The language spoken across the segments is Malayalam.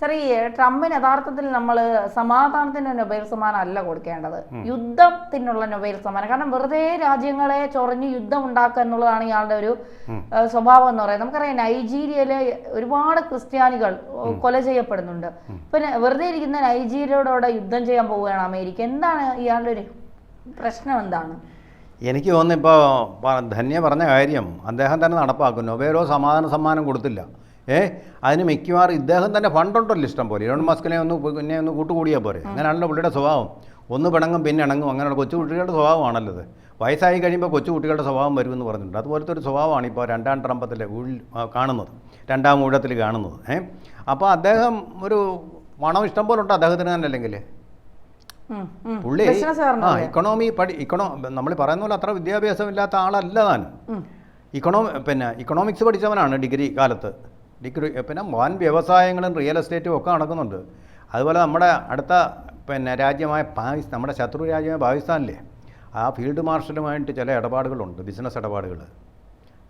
സാർ, ഈ ട്രംപിന് യഥാർത്ഥത്തിൽ നമ്മൾ സമാധാനത്തിന് നൊബേൽ സമ്മാനം അല്ല കൊടുക്കേണ്ടത്, യുദ്ധത്തിനുള്ള നൊബേൽ സമ്മാനം. കാരണം വെറുതെ രാജ്യങ്ങളെ ചൊറഞ്ഞ് യുദ്ധം ഉണ്ടാക്കുക എന്നുള്ളതാണ് ഇയാളുടെ ഒരു സ്വഭാവം എന്ന് പറയുന്നത്. നമുക്കറിയാം, നൈജീരിയയിലെ ഒരുപാട് ക്രിസ്ത്യാനികൾ കൊല ചെയ്യപ്പെടുന്നുണ്ട്. പിന്നെ വെറുതെ ഇരിക്കുന്ന നൈജീരിയയോടെ യുദ്ധം ചെയ്യാൻ പോവുകയാണ് അമേരിക്ക. എന്താണ് ഇയാളുടെ ഒരു പ്രശ്നം? എന്താണ്? എനിക്ക് തോന്നുന്നു ഇപ്പോൾ ധന്യ പറഞ്ഞ കാര്യം അദ്ദേഹം തന്നെ നടപ്പാക്കും. നൊബേലോ സമാധാന സമ്മാനം കൊടുത്തില്ല. അതിന് മിക്കവാറും ഇദ്ദേഹം തന്നെ ഫണ്ടുണ്ടല്ലോ ഇഷ്ടം പോലെ. ഇലോൺ മസ്കിനെ ഒന്ന് കൂട്ടുകൂടിയാൽ പോരെ. അങ്ങനെയാണല്ലോ പുള്ളിയുടെ സ്വഭാവം. ഒന്ന് പിണങ്ങും പിന്നെ ഇണങ്ങും. അങ്ങനെയുള്ള കൊച്ചു കുട്ടികളുടെ സ്വഭാവമാണല്ലോ ഇത്. വയസ്സായി കഴിയുമ്പോൾ കൊച്ചു കുട്ടികളുടെ സ്വഭാവം വരുമെന്ന് പറഞ്ഞിട്ടുണ്ട്. അതുപോലത്തെ ഒരു സ്വഭാവമാണ് ഇപ്പോൾ രണ്ടാം ട്രംപത്തിലെ കാണുന്നത്, രണ്ടാം ഊഴത്തിൽ കാണുന്നത്. അപ്പോൾ അദ്ദേഹം ഒരു പണം ഇഷ്ടം പോലെ ഉണ്ട് അദ്ദേഹത്തിന് തന്നെ. അല്ലെങ്കിൽ പുള്ളി നമ്മൾ പറയുന്ന പോലെ അത്ര വിദ്യാഭ്യാസമില്ലാത്ത ആളല്ല താൻ. ഇക്കണോമിക്സ് പഠിച്ചവനാണ് ഡിഗ്രി കാലത്ത്. പിന്നെ വൻ വ്യവസായങ്ങളും റിയൽ എസ്റ്റേറ്റും ഒക്കെ നടക്കുന്നുണ്ട്. അതുപോലെ നമ്മുടെ അടുത്ത രാജ്യമായ നമ്മുടെ ശത്രു രാജ്യമായ പാകിസ്ഥാനിലെ ആ ഫീൽഡ് മാർഷലുമായിട്ട് ചില ഇടപാടുകളുണ്ട്, ബിസിനസ് ഇടപാടുകൾ.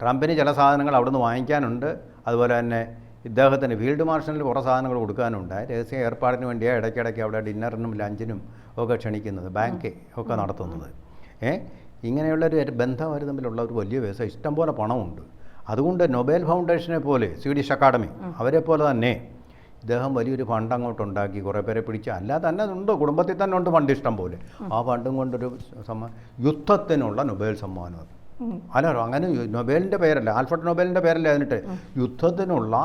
ട്രംപിന് ചില സാധനങ്ങൾ അവിടുന്ന് വാങ്ങിക്കാനുണ്ട്. അതുപോലെ തന്നെ ഇദ്ദേഹത്തിന് ഫീൽഡ് മാർഷലിന് കുറേ സാധനങ്ങൾ കൊടുക്കാനുണ്ട്. രഹസ്യ ഏർപ്പാടിന് വേണ്ടിയാണ് ഇടയ്ക്കിടയ്ക്ക് അവിടെ ഡിന്നറിനും ലഞ്ചിനും ഒക്കെ ക്ഷണിക്കുന്നത്, ബാങ്ക് ഒക്കെ നടത്തുന്നത്. ഇങ്ങനെയുള്ളൊരു ബന്ധം അവർ തമ്മിലുള്ള ഒരു വലിയ വ്യവസായം. ഇഷ്ടംപോലെ പണമുണ്ട്. അതുകൊണ്ട് നൊബേൽ ഫൗണ്ടേഷനെ പോലെ, സ്വീഡിഷ് അക്കാഡമി അവരെ പോലെ തന്നെ ഇദ്ദേഹം വലിയൊരു ഫണ്ട് അങ്ങോട്ടുണ്ടാക്കി കുറേ പേരെ പിടിച്ച്. അല്ലാതെ തന്നെ ഉണ്ട്, കുടുംബത്തിൽ തന്നെ ഉണ്ട് ഫണ്ട് ഇഷ്ടം പോലെ. ആ ഫണ്ടും കൊണ്ടൊരു യുദ്ധത്തിനുള്ള നൊബേൽ സമ്മാനം. അല്ല, അങ്ങനെ നൊബേലിൻ്റെ പേരല്ല, ആൽഫ്രഡ് നൊബേലിൻ്റെ പേരല്ല അതിനിട്ട്, യുദ്ധത്തിനുള്ള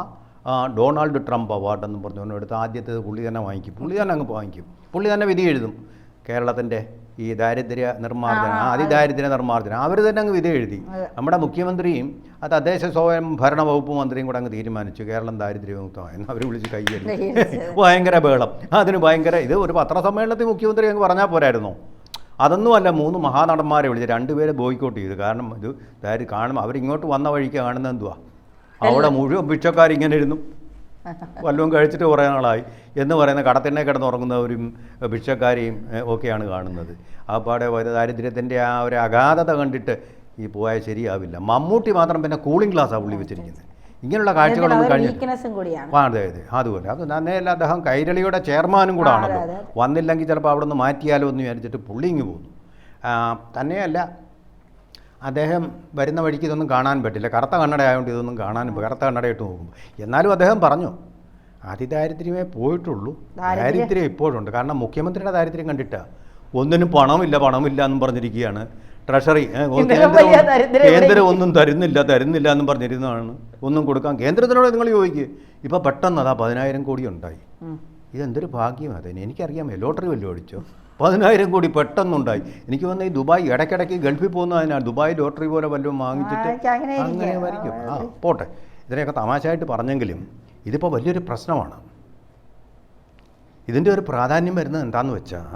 ഡൊണാൾഡ് ട്രംപ് അവാർഡ് എന്ന് പറഞ്ഞുകൊണ്ട് എടുത്ത് ആദ്യത്തേത് പുള്ളി തന്നെ വാങ്ങിക്കും. പുള്ളി തന്നെ അങ്ങ് വാങ്ങിക്കും. പുള്ളി തന്നെ വിധി എഴുതും. കേരളത്തിൻ്റെ ഈ ദാരിദ്ര്യ നിർമ്മാർജ്ജനം, അതിദാരിദ്ര്യ നിർമ്മാർജ്ജനം അവർ തന്നെ അങ്ങ് വിധി എഴുതി. നമ്മുടെ മുഖ്യമന്ത്രിയും തദ്ദേശ സ്വയം ഭരണ വകുപ്പ് മന്ത്രിയും കൂടെ അങ്ങ് തീരുമാനിച്ചു കേരളം ദാരിദ്ര്യമുക്തമായെന്ന്. അവർ വിളിച്ച് കൈയ്യടി. ഭയങ്കര ബഹളം. അതിന് ഭയങ്കര ഇത് ഒരു പത്രസമ്മേളനത്തിൽ മുഖ്യമന്ത്രി അങ്ങ് പറഞ്ഞാൽ പോരായിരുന്നോ? അതൊന്നുമല്ല, 3 മഹാനടന്മാരെ വിളിച്ച് 2 പേരെ ബോയ്ക്കോട്ട് ചെയ്തു. കാരണം ഇത് കാണുമ്പോൾ അവരിങ്ങോട്ട് വന്ന വഴിക്ക് കാണുന്നത് എന്തുവാ, അവിടെ മുഴുവൻ ഭിക്ഷക്കാരിങ്ങനെ ഇരുന്നു വല്ലതും കഴിച്ചിട്ട് കുറേ നാളായി എന്ന് പറയുന്ന കടത്തിണ്ണെ കിടന്നുറങ്ങുന്നവരും ഭിക്ഷക്കാരെയും ഒക്കെയാണ് കാണുന്നത്. ആ പാടെ ദാരിദ്ര്യത്തിൻ്റെ ആ ഒരു അഗാധത കണ്ടിട്ട് ഈ പോയാൽ ശരിയാവില്ല. മമ്മൂട്ടി മാത്രം പിന്നെ കൂളിംഗ് ഗ്ലാസ്സാണ് പുള്ളി വെച്ചിരിക്കുന്നത്. ഇങ്ങനെയുള്ള കാഴ്ചകളൊന്നും കഴിഞ്ഞു. അതെ അതെ, അതുപോലെ അത് തന്നെയല്ല, അദ്ദേഹം കൈരളിയുടെ ചെയർമാനും കൂടെ ആണല്ലോ. വന്നില്ലെങ്കിൽ ചിലപ്പോൾ അവിടെ നിന്ന് മാറ്റിയാലോ എന്ന് വിചാരിച്ചിട്ട് പുള്ളി ഇങ്ങ് പോകുന്നു. തന്നെയല്ല, അദ്ദേഹം വരുന്ന വഴിക്ക് ഇതൊന്നും കാണാൻ പറ്റില്ല. കറുത്ത കണ്ണടയായതുകൊണ്ട് ഇതൊന്നും കാണാനും, കറുത്ത കണ്ണടയിട്ട് നോക്കുമ്പോൾ. എന്നാലും അദ്ദേഹം പറഞ്ഞു അതിദാരിദ്ര്യമേ പോയിട്ടുള്ളൂ, ദാരിദ്ര്യം ഇപ്പോഴുണ്ട്. കാരണം മുഖ്യമന്ത്രിയുടെ ദാരിദ്ര്യം കണ്ടിട്ടാണ്. ഒന്നിനും പണമില്ല എന്നും പറഞ്ഞിരിക്കുകയാണ്. ട്രഷറി കേന്ദ്രം ഒന്നും തരുന്നില്ല എന്നും പറഞ്ഞിരുന്നതാണ്. ഒന്നും കൊടുക്കാൻ കേന്ദ്രത്തിനോട് നിങ്ങൾ ചോദിക്കുക. ഇപ്പോൾ പെട്ടെന്ന് അതാ 10,000 കോടി ഉണ്ടായി. ഇതെന്തൊരു ഭാഗ്യം. അതിന് എനിക്കറിയാമേ, ലോട്ടറി വല്ലതും അടിച്ചോ? 10,000 കോടി പെട്ടെന്നുണ്ടായി. എനിക്ക് വന്ന ഈ ദുബായ് ഇടയ്ക്കിടയ്ക്ക് ഗൾഫിൽ പോകുന്നതിനാണ്. ദുബായ് ലോട്ടറി പോലെ വല്ലതും വാങ്ങിച്ചിട്ട് അങ്ങനെ വരിക്കും. പോട്ടെ, ഇതിനെയൊക്കെ തമാശയായിട്ട് പറഞ്ഞെങ്കിലും ഇതിപ്പോൾ വലിയൊരു പ്രശ്നമാണ്. ഇതിൻ്റെ ഒരു പ്രാധാന്യം വരുന്നത് എന്താണെന്ന് വെച്ചാൽ,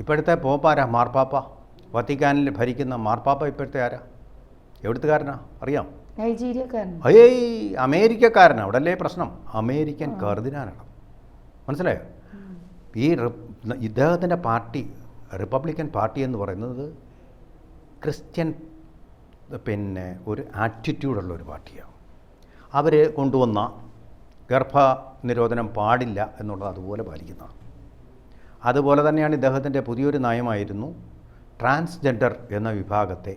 ഇപ്പോഴത്തെ പോപ്പാരാ? മാർപ്പാപ്പ, വത്തിക്കാനിൽ ഭരിക്കുന്ന മാർപ്പാപ്പ ഇപ്പോഴത്തെ ആരാ? എവിടുത്തുകാരനാ അറിയാം? നൈജീരിയക്കാരൻ. അമേരിക്കക്കാരനാണ്. അവിടെ അല്ലേ പ്രശ്നം? അമേരിക്കൻ കർദിനാലാണ്. മനസ്സിലായോ? ഈ ഇദ്ദേഹത്തിൻ്റെ പാർട്ടി, റിപ്പബ്ലിക്കൻ പാർട്ടി എന്ന് പറയുന്നത് ക്രിസ്ത്യൻ ഒരു ആറ്റിറ്റ്യൂഡുള്ള ഒരു പാർട്ടിയാണ്. അവർ കൊണ്ടുവന്ന ഗർഭ നിരോധനം പാടില്ല എന്നുള്ളത് അതുപോലെ പാലിക്കുന്നതാണ്. അതുപോലെ തന്നെയാണ് ഇദ്ദേഹത്തിൻ്റെ പുതിയൊരു നയമായിരുന്നു ട്രാൻസ്ജെൻഡർ എന്ന വിഭാഗത്തെ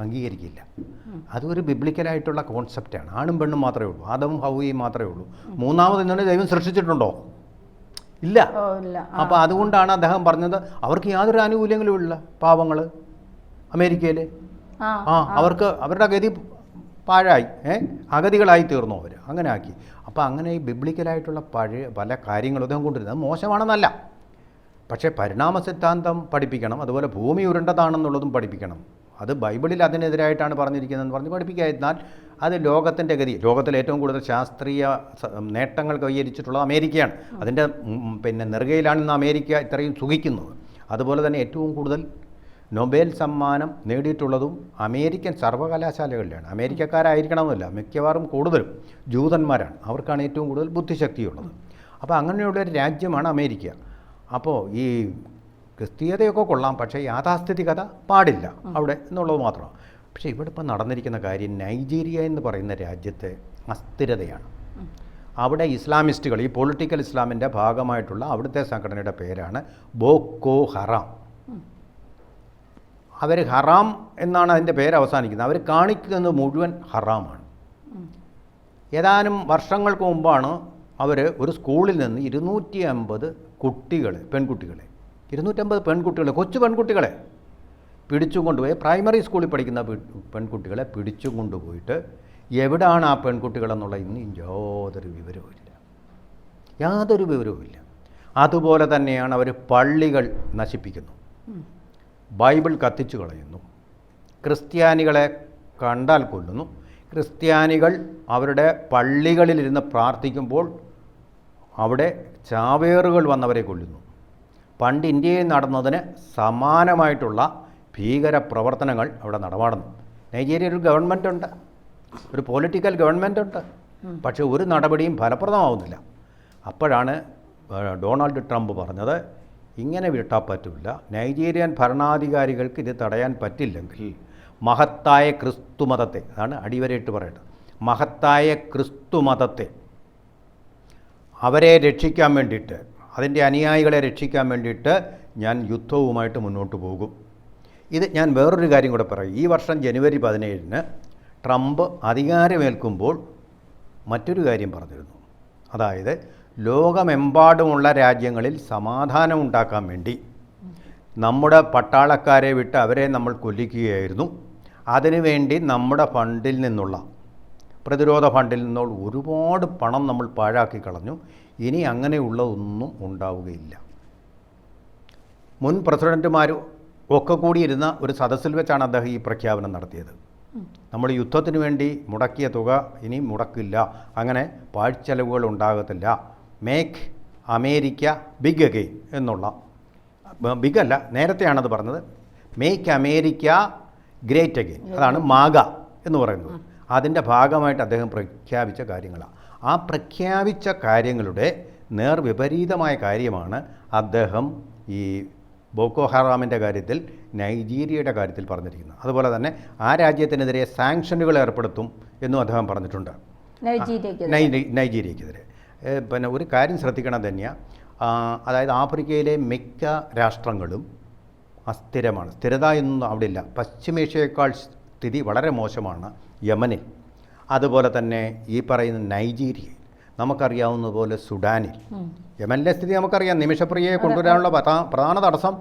അംഗീകരിക്കില്ല. അതൊരു ബിബ്ലിക്കലായിട്ടുള്ള കോൺസെപ്റ്റാണ്. ആണും പെണ്ണും മാത്രമേ ഉള്ളൂ, ആദവും ഹവ്വയും മാത്രമേ ഉള്ളൂ. മൂന്നാമത് ഇന്നലെ ദൈവം സൃഷ്ടിച്ചിട്ടുണ്ടോ? ഇല്ല. അപ്പോൾ അതുകൊണ്ടാണ് അദ്ദേഹം പറഞ്ഞത് അവർക്ക് യാതൊരു ആനുകൂല്യങ്ങളും ഇല്ല. പാവങ്ങൾ അമേരിക്കയിൽ അവർക്ക് അവരുടെ ഗതി പാഴായി, അഗതികളായി തീർന്നു അവർ. അങ്ങനെ ആക്കി. അപ്പോൾ അങ്ങനെ ഈ ബിബ്ലിക്കലായിട്ടുള്ള പല കാര്യങ്ങളും അദ്ദേഹം കൊണ്ടുവരുന്നത്. അത് മോശമാണെന്നല്ല, പക്ഷേ പരിണാമ സിദ്ധാന്തം പഠിപ്പിക്കണം. അതുപോലെ ഭൂമി ഉരുണ്ടതാണെന്നുള്ളതും പഠിപ്പിക്കണം. അത് ബൈബിളിൽ അതിനെതിരായിട്ടാണ് പറഞ്ഞിരിക്കുന്നതെന്ന് പറഞ്ഞ് പഠിപ്പിക്കാതിരുന്നാൽ അത് ലോകത്തിൻ്റെ ഗതി. ലോകത്തിൽ ഏറ്റവും കൂടുതൽ ശാസ്ത്രീയ നേട്ടങ്ങൾ കൈവരിച്ചിട്ടുള്ളത് അമേരിക്കയാണ്. അതിൻ്റെ നെറുകയിലാണ് ഇന്ന് അമേരിക്ക ഇത്രയും സുഖിക്കുന്നത്. അതുപോലെ തന്നെ ഏറ്റവും കൂടുതൽ നൊബേൽ സമ്മാനം നേടിയിട്ടുള്ളതും അമേരിക്കൻ സർവകലാശാലകളിലാണ്. അമേരിക്കക്കാരായിരിക്കണമെന്നില്ല, മിക്കവാറും കൂടുതലും ജൂതന്മാരാണ്. അവർക്കാണ് ഏറ്റവും കൂടുതൽ ബുദ്ധിശക്തിയുള്ളത്. അപ്പോൾ അങ്ങനെയുള്ളൊരു രാജ്യമാണ് അമേരിക്ക. അപ്പോൾ ഈ ക്രിസ്തീയതയൊക്കെ കൊള്ളാം, പക്ഷേ യാഥാസ്ഥിതികത പാടില്ല അവിടെ എന്നുള്ളത് മാത്രമാണ്. പക്ഷേ ഇവിടെ ഇപ്പം നടന്നിരിക്കുന്ന കാര്യം, നൈജീരിയ എന്ന് പറയുന്ന രാജ്യത്തെ അസ്ഥിരതയാണ്. അവിടെ ഇസ്ലാമിസ്റ്റുകൾ, ഈ പൊളിറ്റിക്കൽ ഇസ്ലാമിൻ്റെ ഭാഗമായിട്ടുള്ള അവിടുത്തെ സംഘടനയുടെ പേരാണ് ബോക്കോ ഹറാം. അവർ ഹറാം എന്നാണ് അതിൻ്റെ പേര് അവസാനിക്കുന്നത്. അവർ കാണിക്കുന്നത് മുഴുവൻ ഹറാമാണ്. ഏതാനും വർഷങ്ങൾക്ക് മുമ്പാണ് അവർ ഒരു സ്കൂളിൽ നിന്ന് 250 കുട്ടികളെ, പെൺകുട്ടികളെ, 250 പെൺകുട്ടികളെ, കൊച്ചു പെൺകുട്ടികളെ പിടിച്ചും കൊണ്ടുപോയി, പ്രൈമറി സ്കൂളിൽ പഠിക്കുന്ന പെൺകുട്ടികളെ പിടിച്ചും കൊണ്ടുപോയിട്ട് എവിടാണ് ആ പെൺകുട്ടികളെന്നുള്ള ഇന്ന് യാതൊരു വിവരവുമില്ല. അതുപോലെ തന്നെയാണ് അവർ പള്ളികൾ നശിപ്പിക്കുന്നു, ബൈബിൾ കത്തിച്ചു കളയുന്നു, ക്രിസ്ത്യാനികളെ കണ്ടാൽ കൊല്ലുന്നു. ക്രിസ്ത്യാനികൾ അവരുടെ പള്ളികളിലിരുന്ന് പ്രാർത്ഥിക്കുമ്പോൾ അവിടെ ചാവേറുകൾ വന്നവരെ കൊല്ലുന്നു. പണ്ട് ഇന്ത്യയിൽ നടന്നതിന് സമാനമായിട്ടുള്ള ഭീകര പ്രവർത്തനങ്ങൾ അവിടെ നടമാടുന്നു. നൈജീരിയ ഒരു ഗവൺമെൻറ്റുണ്ട്, ഒരു പൊളിറ്റിക്കൽ ഗവൺമെൻറ്റുണ്ട്, പക്ഷേ ഒരു നടപടിയും ഫലപ്രദമാവുന്നില്ല. അപ്പോഴാണ് ഡൊണാൾഡ് ട്രംപ് പറഞ്ഞത്, ഇങ്ങനെ വിട്ടാൽ പറ്റില്ല, നൈജീരിയൻ ഭരണാധികാരികൾക്ക് ഇത് തടയാൻ പറ്റില്ലെങ്കിൽ മഹത്തായ ക്രിസ്തുമതത്തെ, അതാണ് അടിവരയിട്ട് പറയുന്നത്, മഹത്തായ ക്രിസ്തുമതത്തെ അവരെ രക്ഷിക്കാൻ വേണ്ടിയിട്ട്, അതിൻ്റെ അനുയായികളെ രക്ഷിക്കാൻ വേണ്ടിയിട്ട് ഞാൻ യുദ്ധവുമായിട്ട് മുന്നോട്ട് പോകും. ഇത് ഞാൻ വേറൊരു കാര്യം കൂടെ പറയും. ഈ വർഷം ജനുവരി 17-ന് ട്രംപ് അധികാരമേൽക്കുമ്പോൾ മറ്റൊരു കാര്യം പറഞ്ഞിരുന്നു. അതായത് ലോകമെമ്പാടുമുള്ള രാജ്യങ്ങളിൽ സമാധാനം ഉണ്ടാക്കാൻ വേണ്ടി നമ്മുടെ പട്ടാളക്കാരെ വിട്ട് അവരെ നമ്മൾ കൊല്ലിക്കുകയായിരുന്നു. അതിനുവേണ്ടി നമ്മുടെ ഫണ്ടിൽ നിന്നുള്ള, പ്രതിരോധ ഫണ്ടിൽ നിന്നുള്ള ഒരുപാട് പണം നമ്മൾ പാഴാക്കി കളഞ്ഞു. ഇനി അങ്ങനെയുള്ളതൊന്നും ഉണ്ടാവുകയില്ല. മുൻ പ്രസിഡൻറ്റുമാർ ഒക്കെ കൂടിയിരുന്ന ഒരു സദസ്സിൽ വെച്ചാണ് അദ്ദേഹം ഈ പ്രഖ്യാപനം നടത്തിയത്. നമ്മൾ യുദ്ധത്തിന് വേണ്ടി മുടക്കിയ തുക ഇനി മുടക്കില്ല, അങ്ങനെ പാഴ്ചെലവുകൾ ഉണ്ടാകത്തില്ല, മേക്ക് അമേരിക്ക ബിഗ് അഗെയിൻ എന്നുള്ള, ബിഗ് അല്ല, നേരത്തെയാണത് പറഞ്ഞത്, മേക്ക് അമേരിക്ക ഗ്രേറ്റ് അഗെയിൻ, അതാണ് മാഗ എന്ന് പറയുന്നത്. അതിൻ്റെ ഭാഗമായിട്ട് അദ്ദേഹം പ്രഖ്യാപിച്ച കാര്യങ്ങളാണ്. ആ പ്രഖ്യാപിച്ച കാര്യങ്ങളുടെ നേർവിപരീതമായ കാര്യമാണ് അദ്ദേഹം ഈ ബോക്കോ ഹറാമിൻ്റെ കാര്യത്തിൽ, നൈജീരിയയുടെ കാര്യത്തിൽ പറഞ്ഞിരിക്കുന്നത്. അതുപോലെ തന്നെ ആ രാജ്യത്തിനെതിരെ സാങ്ഷനുകൾ ഏർപ്പെടുത്തും എന്നും അദ്ദേഹം പറഞ്ഞിട്ടുണ്ട്, നൈജീരിയക്കെതിരെ. പിന്നെ ഒരു കാര്യം ശ്രദ്ധിക്കണം തന്നെയാണ്, അതായത് ആഫ്രിക്കയിലെ മിക്ക രാഷ്ട്രങ്ങളും അസ്ഥിരമാണ്, സ്ഥിരത എന്നൊന്നും അവിടെ ഇല്ല. പശ്ചിമേഷ്യയേക്കാൾ സ്ഥിതി വളരെ മോശമാണ് യമനിൽ, അതുപോലെ തന്നെ ഈ പറയുന്ന നൈജീരിയയിൽ, നമുക്കറിയാവുന്ന പോലെ സുഡാനിൽ. യമനിലെ സ്ഥിതി നമുക്കറിയാം. നിമിഷപ്രിയയെ കൊണ്ടുവരാനുള്ള പ്രധാന തടസ്സം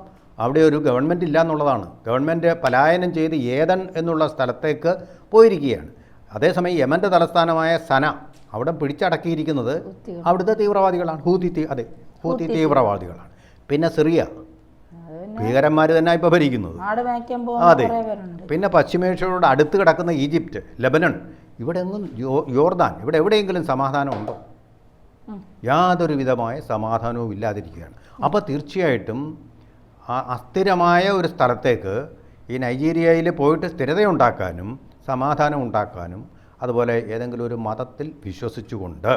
അവിടെ ഒരു ഗവൺമെൻറ് ഇല്ല എന്നുള്ളതാണ്. ഗവൺമെൻറ് പലായനം ചെയ്ത് ഏതൻ എന്നുള്ള സ്ഥലത്തേക്ക് പോയിരിക്കുകയാണ്. അതേസമയം യമൻ്റെ തലസ്ഥാനമായ സന, അവിടെ പിടിച്ചടക്കിയിരിക്കുന്നത് അവിടുത്തെ തീവ്രവാദികളാണ്, ഹൂതി തീവ്രവാദികളാണ്. പിന്നെ സിറിയ, ഭീകരന്മാർ തന്നെ ഇപ്പോൾ ഭരിക്കുന്നത്. അതെ. പിന്നെ പശ്ചിമേഷ്യയോട് അടുത്ത് കിടക്കുന്ന ഈജിപ്റ്റ്, ലെബനൺ, ഇവിടെ എങ്ങും യോർദാൻ, ഇവിടെ എവിടെയെങ്കിലും സമാധാനം ഉണ്ടോ? യാതൊരു വിധമായ സമാധാനവും ഇല്ലാതിരിക്കുകയാണ്. അപ്പോൾ തീർച്ചയായിട്ടും അസ്ഥിരമായ ഒരു സ്ഥലത്തേക്ക് ഈ നൈജീരിയയിൽ പോയിട്ട് സ്ഥിരതയുണ്ടാക്കാനും സമാധാനം ഉണ്ടാക്കാനും അതുപോലെ ഏതെങ്കിലും ഒരു മതത്തിൽ വിശ്വസിച്ചുകൊണ്ട്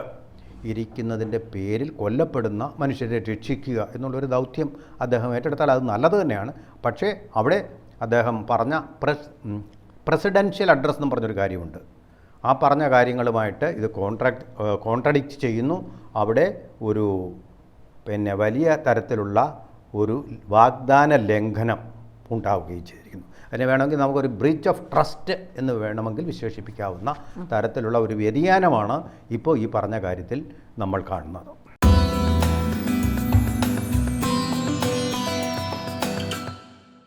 ഇരിക്കുന്നതിൻ്റെ പേരിൽ കൊല്ലപ്പെടുന്ന മനുഷ്യരെ രക്ഷിക്കുക എന്നുള്ളൊരു ദൗത്യം അദ്ദേഹം ഏറ്റെടുത്താൽ അത് നല്ലത് തന്നെയാണ്. പക്ഷേ അവിടെ അദ്ദേഹം പറഞ്ഞ പ്രസിഡൻഷ്യൽ അഡ്രസ്സ് എന്നും പറഞ്ഞൊരു കാര്യമുണ്ട്. ആ പറഞ്ഞ കാര്യങ്ങളുമായിട്ട് ഇത് കോൺട്രഡിക്റ്റ് ചെയ്യുന്നു. അവിടെ ഒരു വലിയ തരത്തിലുള്ള ഒരു വാഗ്ദാന ലംഘനം ഉണ്ടാവുകയും ചെയ്തിരിക്കുന്നു. അതിനെ വേണമെങ്കിൽ നമുക്കൊരു ബ്രീച്ച് ഓഫ് ട്രസ്റ്റ് എന്ന് വേണമെങ്കിൽ വിശേഷിപ്പിക്കാവുന്ന തരത്തിലുള്ള ഒരു വ്യതിയാനമാണ് ഇപ്പോൾ ഈ പറഞ്ഞ കാര്യത്തിൽ നമ്മൾ കാണുന്നത്.